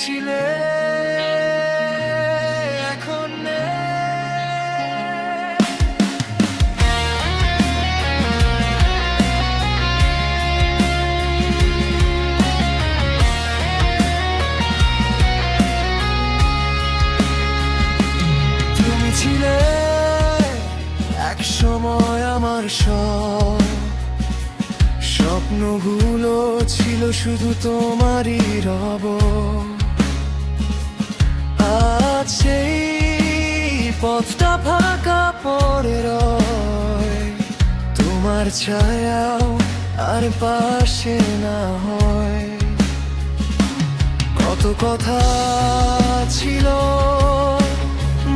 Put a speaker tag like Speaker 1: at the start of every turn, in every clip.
Speaker 1: ছিলে এখন তুমি ছিলে এক সময় আমার সব স্বপ্নগুলো ছিল শুধু তোমারই রব। আজ সেই পথটা ফাঁকা পড়ে রয়, তোমার ছায়াও আর পাশে না হয়। কত কথা ছিল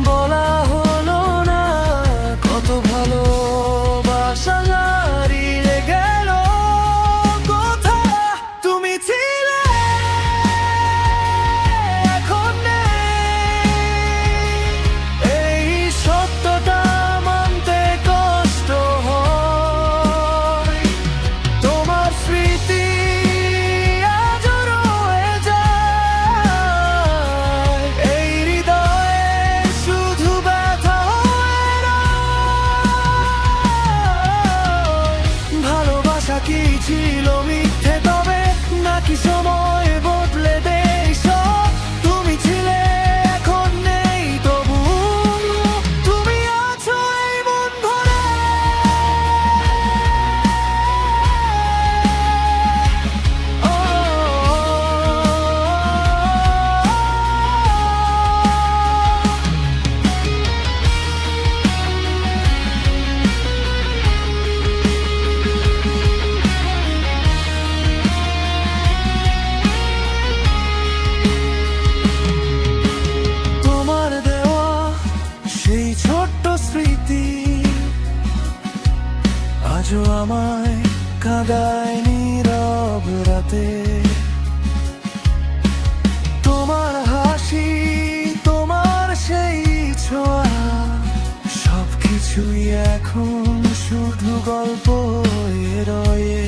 Speaker 1: বলা হলো না, কত ভালোবাসা হারিয়ে গেল। কথা তুমি ছিলে এখন নেই, এই সত্যটা মানতে কষ্ট হয়। তোমার স্মৃতি আজও রয়ে যায় এই হৃদয়ে, শুধু ব্যথা হয়ে রয়। ভালোবাসা কি ছিল মিথ্যে তবে, নাকি সময় বদলে দেয় সব? তুমি ছিলে এখন নেই, তবু তুমি আছো এই মন ভরে। ও তোমার দেওয়া সেই ছোট্ট স্মৃতি আজও আমায় কাঁদায় নীরব রাতে। তোমার হাসি, তোমার সেই ছোঁয়া, সবকিছুই এখন শুধু গল্প হয়ে রয়ে।